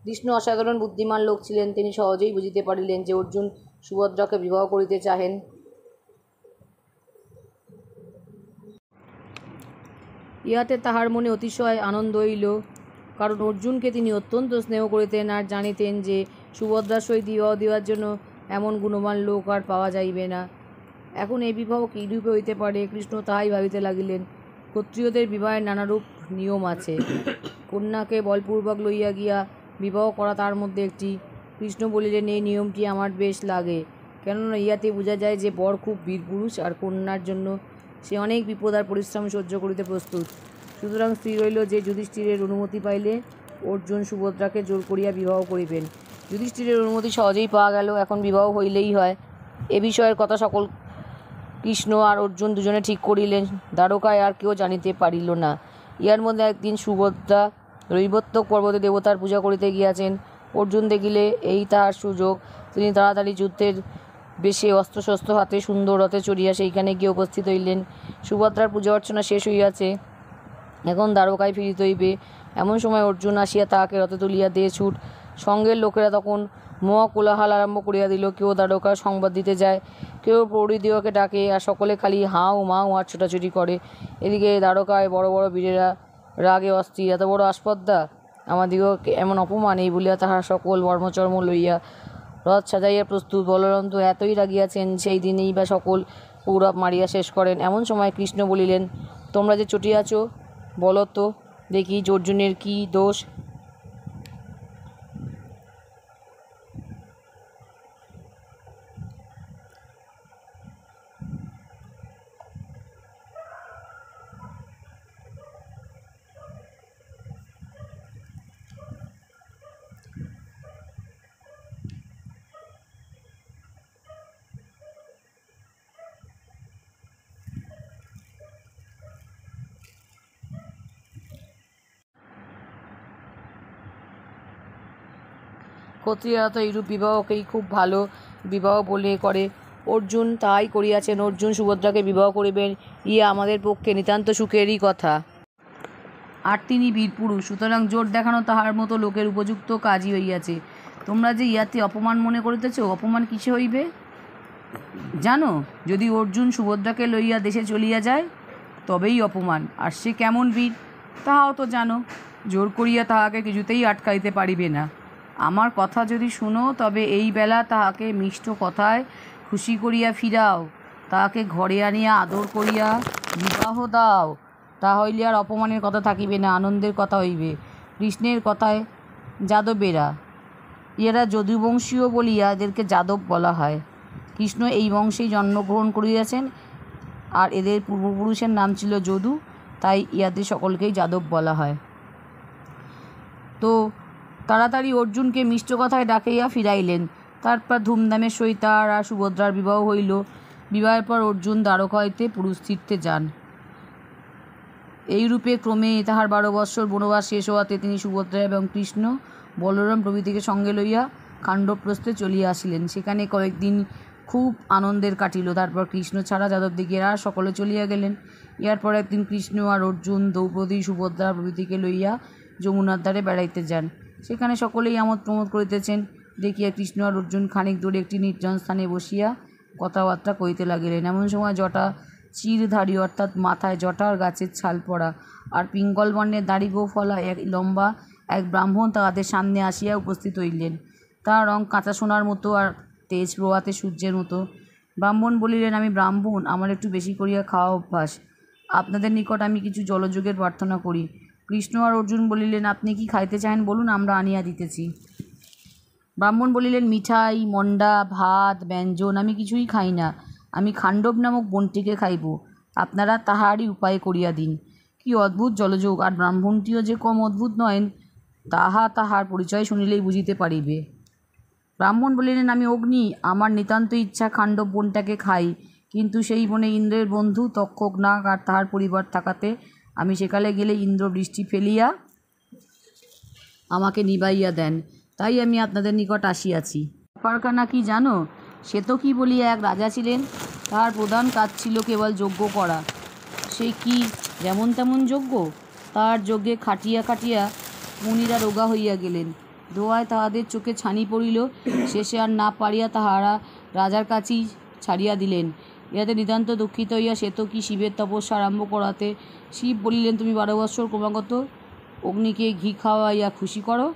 কৃষ্ণ অসাধারণ বুদ্ধিমান লোক ছিলেন। তিনি সহজেই বুঝিতে পারিলেন যে অর্জুন সুভদ্রাকে বিবাহ করিতে চাহেন। ইহাতে তাহার মনে অতিশয় আনন্দ হইল, কারণ অর্জুনকে তিনি অত্যন্ত স্নেহ করিতেন আর জানিতেন যে সুভদ্রার সহিত বিবাহ দেওয়ার জন্য এমন গুণবান লোক আর পাওয়া যাইবে না। এখন এই বিবাহ কীরূপে হইতে পারে, কৃষ্ণ তাহাই ভাবিতে লাগিলেন। ক্ষত্রিয়দের বিবাহের নানারূপ নিয়ম আছে। কন্যাকে বলপূর্বক লইয়া গিয়া বিবাহ করা তার মধ্যে একটি। কৃষ্ণ বলিলেন, এই নিয়মটি আমার বেশ লাগে, কেননা ইহাতে বোঝা যায় যে বর খুব বীরপুরুষ আর কন্যার জন্য সে অনেক বিপদ আর পরিশ্রম সহ্য করিতে প্রস্তুত। সুতরাং স্থির হইল যে যুধিষ্ঠিরের অনুমতি পাইলে অর্জুন সুভদ্রাকে জোর করিয়া বিবাহ করিবেন। যুধিষ্ঠিরের অনুমতি সহজেই পাওয়া গেল, এখন বিবাহ হইলেই হয়। এ বিষয়ের কথা সকল কৃষ্ণ আর অর্জুন দুজনে ঠিক করিলেন। দ্বারকায় আর কেউ জানিতে পারিল না। ইহার মধ্যে একদিন সুভদ্রা রৈবত্যক পর্বতে দেবতার পূজা করিতে গিয়াছেন। অর্জুন দেখিলে এই তাহার সুযোগ। তিনি তাড়াতাড়ি যুদ্ধের বেশে অস্ত্রশস্ত্র হাতে সুন্দর রথে চড়িয়া সেইখানে গিয়ে উপস্থিত হইলেন। সুভদ্রার পূজা অর্চনা শেষ হইয়াছে, এখন দ্বারকায় ফিরিতে হইবে। এমন সময় অর্জুন আসিয়া তাহাকে রথে তুলিয়া দিয়ে ছুট। সঙ্গের লোকেরা তখন মহা কোলাহল আরম্ভ করিয়া দিল। কেউ দ্বারকার সংবাদ দিতে যায়, কেউ প্রহরীদিগকে ডাকে, আর সকলে খালি হাউ মাউ আর ছোটাছুটি করে। এদিকে দ্বারকায় বড় বড় বীরেরা রাগে অস্থির। এত বড় আসপদ্দা, আমাদিগকে এমন অপমান! এই বলিয়া তাহার সকল বর্মচর্ম লইয়া রথ সাজাইয়া প্রস্তুত। বলরাম তো এতই রাগিয়াছেন, সেই দিনেই বা সকল কৌরব মারিয়া শেষ করেন। এমন সময় কৃষ্ণ বলিলেন, তোমরা যে চটিয়াছ, বলো তো দেখি অর্জুনের কী দোষ? ক্ষত্রিয়রা তো এইরূপ বিবাহকেই খুব ভালো বিবাহ বলে করে। অর্জুন তাই করিয়াছেন। অর্জুন সুভদ্রাকে বিবাহ করিবেন, ইয়া আমাদের পক্ষে নিতান্ত সুখেরই কথা। আর তিনি বীরপুরুষ, সুতরাং জোর দেখানো তাহার মতো লোকের উপযুক্ত কাজই হইয়াছে। তোমরা যে ইহাতে অপমান মনে করিতেছ, অপমান কিসে হইবে জানো? যদি অর্জুন সুভদ্রাকে লইয়া দেশে চলিয়া যায় তবেই অপমান। আর সে কেমন বীর তাহাও তো জানো। জোর করিয়া তাহাকে কিছুতেই আটকাইতে পারিবে না। আমার কথা যদি শুনো, তবে এই বেলা তাহাকে মিষ্ট কথায় খুশি করিয়া ফিরাও, তাহাকে ঘরে আনিয়া আদর করিয়া বিবাহ দাও। তা হইলে আর অপমানের কথা থাকিবে না, আনন্দের কথা হইবে। কৃষ্ণের কথায় যাদবেরা, এরা যদুবংশীয় বলিয়া এদেরকে যাদব বলা হয়। কৃষ্ণ এই বংশেই জন্মগ্রহণ করিয়াছেন, আর এদের পূর্বপুরুষের নাম ছিল যদু, তাই ইহাদের সকলকেই যাদব বলা হয়। তো তাড়াতাড়ি অর্জুনকে মিষ্ট কথায় ডাকাইয়া ফিরাইলেন। তারপর ধুমধামের সহিত তার আর সুভদ্রার বিবাহ হইল। বিবাহের পর অর্জুন দ্বারকা হইতে পুরুষতীর্থে যান। এইরূপে ক্রমে তাহার 12 বৎসর বনবাস শেষ হওয়াতে তিনি সুভদ্রা এবং কৃষ্ণ, বলরাম প্রভৃতিকে সঙ্গে লইয়া খাণ্ডবপ্রস্থে চলিয়া আসিলেন। সেখানে কয়েকদিন খুব আনন্দের কাটিল। তারপর কৃষ্ণ ছাড়া যাদবদিগেরা সকলে চলিয়া গেলেন। ইহার পর একদিন কৃষ্ণ আর অর্জুন দ্রৌপদী, সুভদ্রা প্রভৃতিকে লইয়া যমুনার ধারে বেড়াইতে যান। সেখানে সকলেই আমোদ প্রমোদ করিতেছেন দেখিয়া কৃষ্ণ আর অর্জুন খানিক দূরে একটি নির্জন স্থানে বসিয়া কথাবার্তা কহিতে লাগিলেন। এমন সময় জটা চিরধারী, অর্থাৎ মাথায় জটার গাছের ছাল পড়া আর পিঙ্গল বর্ণের দাড়ি গোঁফওয়ালা এক লম্বা এক ব্রাহ্মণ তাহাদের সামনে আসিয়া উপস্থিত হইলেন। তাহার রং কাঁচা সোনার মতো আর তেজ প্রভাতে সূর্যের মতো। ব্রাহ্মণ বলিলেন, আমি ব্রাহ্মণ, আমার একটু বেশি করিয়া খাওয়া অভ্যাস। আপনাদের নিকট আমি কিছু জলযোগের প্রার্থনা করি। কৃষ্ণ আর অর্জুন বলিলেন, আপনি কি খাইতে চাহেন বলুন, আমরা আনিয়া দিতেছি। ব্রাহ্মণ বলিলেন, মিঠাই, মন্ডা, ভাত, ব্যঞ্জন আমি কিছুই খাই না। আমি খাণ্ডব নামক বনটিকে খাইব। আপনারা তাহারই উপায় করিয়া দিন। কি অদ্ভুত জলযোগ! আর ব্রাহ্মণটিও যে কম অদ্ভুত নহেন, তাহা তাহার পরিচয় শুনিলেই বুঝিতে পারিবে। ব্রাহ্মণ বলিলেন, আমি অগ্নি, আমার নিতান্ত ইচ্ছা খাণ্ডব বনটাকে খাই, কিন্তু সেই বনে ইন্দ্রের বন্ধু তক্ষক নাগ আর তাহার পরিবার থাকাতে আমি সেকালে গেলে ইন্দ্র বৃষ্টি ফেলিয়া আমাকে নিবাইয়া দেন। তাই আমি আপনাদের নিকট আসিয়াছি। ব্যাপারখানা কি জানো? সে তো কি বলিয়া এক রাজা ছিলেন, তাহার প্রধান কাজ ছিল কেবল যজ্ঞ করা। সে কি যেমন তেমন যজ্ঞ? তাহার যজ্ঞে খাটিয়া খাটিয়া মুনিরা রোগা হইয়া গেলেন, ধোঁয়ায় তাহাদের চোখে ছানি পড়িল। শেষে আর না পারিয়া তাহারা রাজার কাছেই ছাড়িয়া দিলেন। ইহাতে নিতান্ত দুঃখিত হইয়া সে তো কি শিবের তপস্যা আরম্ভ করাতে শিব বলিলেন, তুমি 12 বৎসর ক্রমাগত অগ্নিকে ঘি খাওয়াইয়া খুশি করো,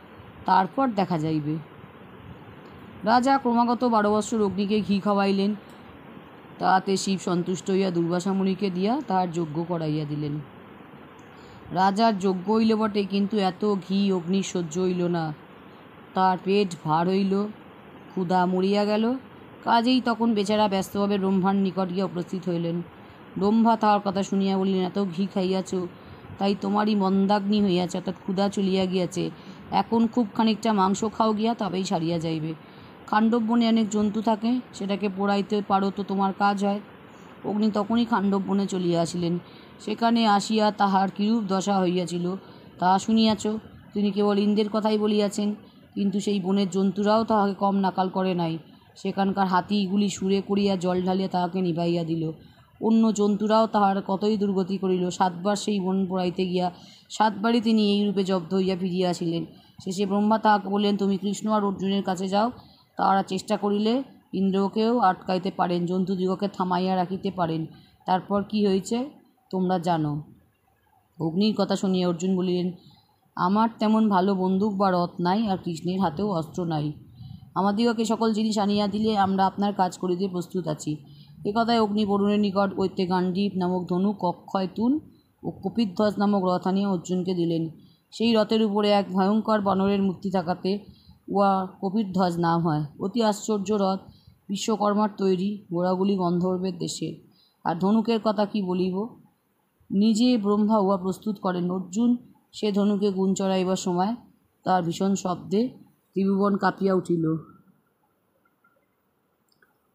তারপর দেখা যাইবে। রাজা ক্রমাগত 12 বৎসর অগ্নিকে ঘি খাওয়াইলেন। তাহাতে শিব সন্তুষ্ট হইয়া দুর্বাসা মুনিকে দিয়া তাহার যজ্ঞ করাইয়া দিলেন। রাজার যজ্ঞ হইল বটে, কিন্তু এত ঘি অগ্নি সহ্য হইল না। তার পেট ভার হইল, ক্ষুধা মরিয়া গেল। কাজেই তখন বেচারা ব্যস্তভাবে ব্রহ্মার নিকট গিয়া উপস্থিত হইলেন। ব্রহ্মা তাহার কথা শুনিয়া বলিলেন, এত ঘি খাইয়াছ, তাই তোমারই মন্দাগ্নি হইয়াছে, অর্থাৎ ক্ষুধা চলিয়া গিয়াছে। এখন খুব খানিকটা মাংস খাও গিয়া, তবেই ছাড়িয়া যাইবে। খাণ্ডব বনে অনেক জন্তু থাকে, সেটাকে পোড়াইতে পারো তো তোমার কাজ হয়। অগ্নি তখনই খাণ্ডব বনে চলিয়া আসিলেন। সেখানে আসিয়া তাহার কিরূপ দশা হইয়াছিল তাহা শুনিয়াছ। তিনি কেবল ইন্দ্রের কথাই বলিয়াছেন, কিন্তু সেই বনের জন্তুরাও তাহাকে কম নাকাল করে নাই। সেখানকার হাতিগুলি সুরে করিয়া জল ঢালিয়া তাহাকে নিবাইয়া দিল। অন্য জন্তুরাও তাহার কতই দুর্গতি করিল। 7 বার সেই বন পোড়াইতে গিয়া 7 বারই তিনি এই রূপে জব্দ হইয়া ফিরিয়া আসিলেন। শেষে ব্রহ্মা তাহাকে বললেন, তুমি কৃষ্ণ আর অর্জুনের কাছে যাও। তাহারা চেষ্টা করিলে ইন্দ্রকেও আটকাইতে পারেন, জন্তুদিগকে থামাইয়া রাখিতে পারেন। তারপর কি হয়েছে তোমরা জানো। অগ্নির কথা শুনিয়া অর্জুন বলিলেন, আমার তেমন ভালো বন্দুক বা রথ নাই, আর কৃষ্ণের হাতেও অস্ত্র নাই। আমাদিগকে সকল জিনিস আনিয়া দিলে আমরা আপনার কাজ করিতে প্রস্তুত আছি। এ কথায় অগ্নি বরুণের নিকট হইতে গাণ্ডীব নামক ধনুক, অক্ষয় তুল ও কপিধ্বজ নামক রথ আনিয়া অর্জুনকে দিলেন। সেই রথের উপরে এক ভয়ঙ্কর বানরের মূর্তি থাকাতে উহা কপিধ্বজ নাম হয়। অতি আশ্চর্য রথ, বিশ্বকর্মার তৈরি, ঘোড়াগুলি গন্ধর্বের দেশে। আর ধনুকের কথা কি বলিব, নিজে ব্রহ্মা উহা প্রস্তুত করেন। অর্জুন সে ধনুকে গুণ চড়াইবার সময় তার ভীষণ শব্দে ত্রিভুবন কাঁপিয়া উঠিল।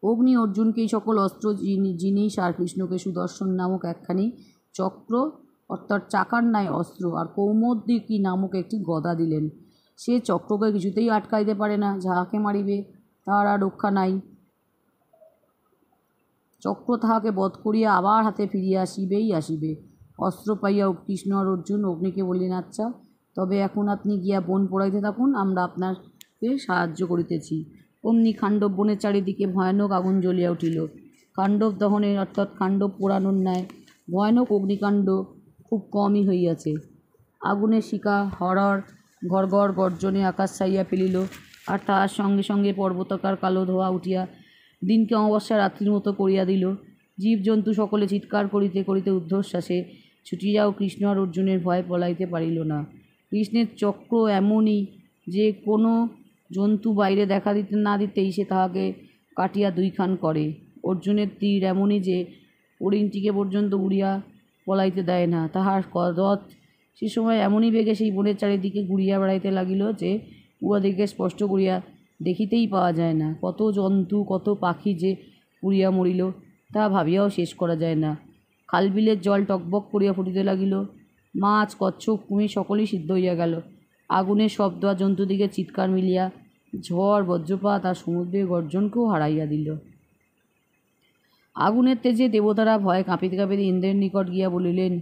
অগ্নি অর্জুনকে এই সকল অস্ত্র জিনিস আর কৃষ্ণকে সুদর্শন নামক একখানি চক্র, অর্থাৎ চাকার ন্যায় অস্ত্র, আর কৌমোদকী নামক একটি গদা দিলেন। সে চক্রকে কিছুতেই আটকাইতে পারে না, যাহাকে মারিবে তাহার আর রক্ষা নাই। চক্র তাহাকে বধ করিয়া আবার হাতে ফিরিয়া আসিবে। অস্ত্র পাইয়া কৃষ্ণ আর অর্জুন অগ্নিকে বললেন, আচ্ছা তবে এখন আপনি গিয়া বন পোড়াইতে থাকুন, আমরা আপনাকে সাহায্য করিতেছি। অমনি খাণ্ডব বনের চারিদিকে ভয়ানক আগুন জ্বলিয়া উঠিল। খাণ্ডব দহনের, অর্থাৎ খাণ্ডব পোড়ানোর ন্যায় ভয়ানক অগ্নিকাণ্ড খুব কমই হইয়াছে। আগুনের শিখা হরহর গড়গড় গর্জনে আকাশ ছাইয়া ফেলিল, আর তাহার সঙ্গে সঙ্গে পর্বতাকার কালো ধোঁয়া উঠিয়া দিনকে অমাবস্যা রাত্রির মতো করিয়া দিল। জীবজন্তু সকলে চিৎকার করিতে করিতে ঊর্ধ্বশ্বাসে ছুটিয়াও কৃষ্ণ আর অর্জুনের ভয় পলাইতে পারিল না। কৃষ্ণের চক্র এমনই যে কোনো জন্তু বাইরে দেখা দিতে না দিতেই সে তাহাকে কাটিয়া 2 খান করে। অর্জুনের তীর এমনই যে হরিণটিকে পর্যন্ত উড়িয়া পলাইতে দেয় না। তাহার রথ সে সময় এমনই বেগে সেই বনের চারিদিকে ঘুরিয়া বেড়াইতে লাগিল যে উহাদিকে স্পষ্ট করিয়া দেখিতেই পাওয়া যায় না। কত জন্তু কত পাখি যে পুড়িয়া মরিল তা ভাবিয়াও শেষ করা যায় না। খালবিলের জল টকবক করিয়া ফুটিতে লাগিল। মাছ, কচ্ছপ, কুমির সকলেই সিদ্ধ হইয়া গেল। আগুনের শব্দ আর জন্তুদিকে চিৎকার মিলিয়া ঝড়, বজ্রপাত আর সমুদ্রের গর্জনকেও হারাইয়া দিল। আগুনের তেজে দেবতারা ভয়ে কাঁপিতে কাঁপিতে ইন্দ্রের নিকট গিয়া বলিলেন,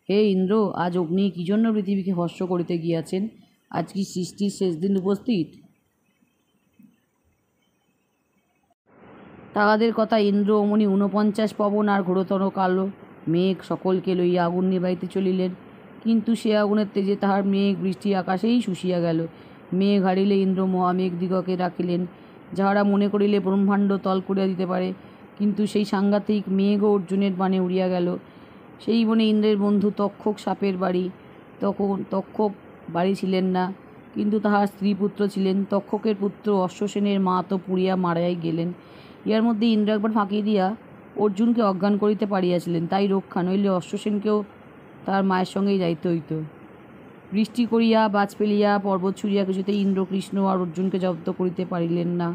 হে ইন্দ্র, আজ অগ্নি কী জন্য পৃথিবীকে ভস্ম করিতে গিয়াছেন? আজ কি সৃষ্টির শেষ দিন উপস্থিত? তাহাদের কথা ইন্দ্র অমনি 49 পবন আর ঘোরতর কালো মেঘ সকলকে লইয়া আগুন নিবাইতে চলিলেন। কিন্তু সে আগুনের তেজে তাহার মেঘ বৃষ্টি আকাশেই শুষিয়া গেল। মেঘ হারিলে ইন্দ্র মহামেঘদিগকে ডাকিলেন, যাহারা মনে করিলে ব্রহ্মাণ্ড তল করিয়া দিতে পারে। কিন্তু সেই সাংঘাতিক মেঘও অর্জুনের বাণে উড়িয়া গেল। সেই বনে ইন্দ্রের বন্ধু তক্ষক সাপের বাড়ি। তখন তক্ষক বাড়ি ছিলেন না, কিন্তু তাহার স্ত্রী পুত্র ছিলেন। তক্ষকের পুত্র অশ্বসেনের মা তো পুড়িয়া মারাই গেলেন। ইহার মধ্যে ইন্দ্র একবার ফাঁকি দিয়া অর্জুনকে অজ্ঞান করিতে পারিয়াছিলেন, তাই রক্ষা, নইলে অশ্বসেনকেও তার মায়ের সঙ্গেই যাইতে হইত। বৃষ্টি করিয়া, বাজ ফেলিয়া, পর্বত ছুঁড়িয়া কিছুতেই ইন্দ্র, কৃষ্ণ আর অর্জুনকে জব্দ করিতে পারিলেন না।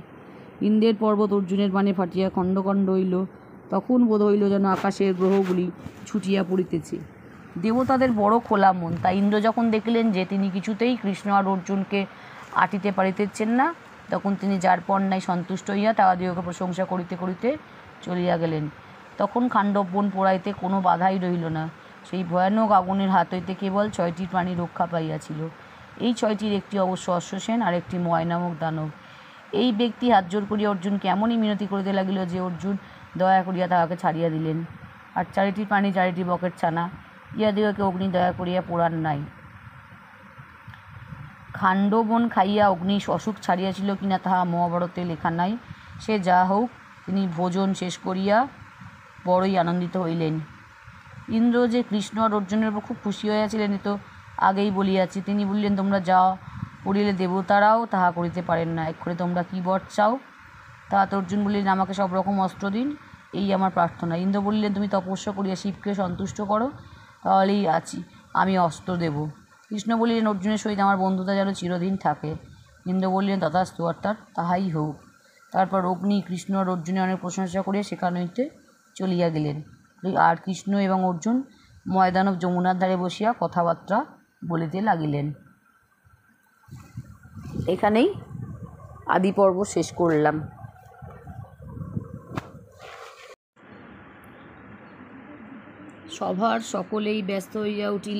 ইন্দ্রের পর্বত অর্জুনের বাণে ফাটিয়া খণ্ড খণ্ড হইল। তখন বোধ হইল যেন আকাশের গ্রহগুলি ছুটিয়া পড়িতেছে। দেবতাদের বড় খোলা মন, তাই ইন্দ্র যখন দেখিলেন যে তিনি কিছুতেই কৃষ্ণ আর অর্জুনকে আটিতে পারিতেছেন না, তখন তিনি যার পর নাই সন্তুষ্ট হইয়া তাহাদিগকে প্রশংসা করিতে করিতে চলিয়া গেলেন। তখন খাণ্ডব বন পোড়াইতে কোনো বাধাই রহিল না। সেই ভয়ানক আগুনের হাত হইতে কেবল 6টি প্রাণী রক্ষা পাইয়াছিল। এই 6টির একটি অবশ্য অশ্বসেন, আর একটি ময় নামক দানব। এই ব্যক্তি হাত জোর করিয়া অর্জুনকে এমনই মিনতি করিতে লাগিল যে অর্জুন দয়া করিয়া তাহাকে ছাড়িয়া দিলেন। আর 4টি প্রাণী 4টি বকের ছানা, ইহাদিগকে অগ্নি দয়া করিয়া পোড়ান নাই। খাণ্ডবন খাইয়া অগ্নি অসুখ ছাড়িয়াছিল কিনা তাহা মহাভারতে লেখা নাই। সে যা হোক, তিনি ভোজন শেষ করিয়া বড়ই আনন্দিত হইলেন। ইন্দ্র যে কৃষ্ণ আর অর্জুনের উপর খুব খুশি হইয়াছিলেন এ তো আগেই বলিয়াছি। তিনি বললেন, তোমরা যা করিলে দেবতারাও তাহা করিতে পারেন না, এক্ষণে তোমরা কী বর চাও? তাহাতে অর্জুন বললেন, আমাকে সব রকম অস্ত্র দিন, এই আমার প্রার্থনা। ইন্দ্র বললেন, তুমি তপস্যা করিয়া শিবকে সন্তুষ্ট করো, তাহলেই আমি অস্ত্র দেব। কৃষ্ণ বললেন, অর্জুনের সহিত আমার বন্ধুতা যেন চিরদিন থাকে। ইন্দ্র বললেন, তথাস্তু, অর্থাৎ তাহাই হোক। তারপর অগ্নি কৃষ্ণ আর অর্জুনের অনেক প্রশংসা করিয়া সেখান হইতে চলিয়া গেলেন। আর কৃষ্ণ এবং অর্জুন ময়দানব যমুনার ধারে বসিয়া কথাবার্তা বলিতে লাগিলেন। এখানেই আদি পর্ব শেষ করলাম। সভার সকলেই ব্যস্ত হইয়া উঠিলেন।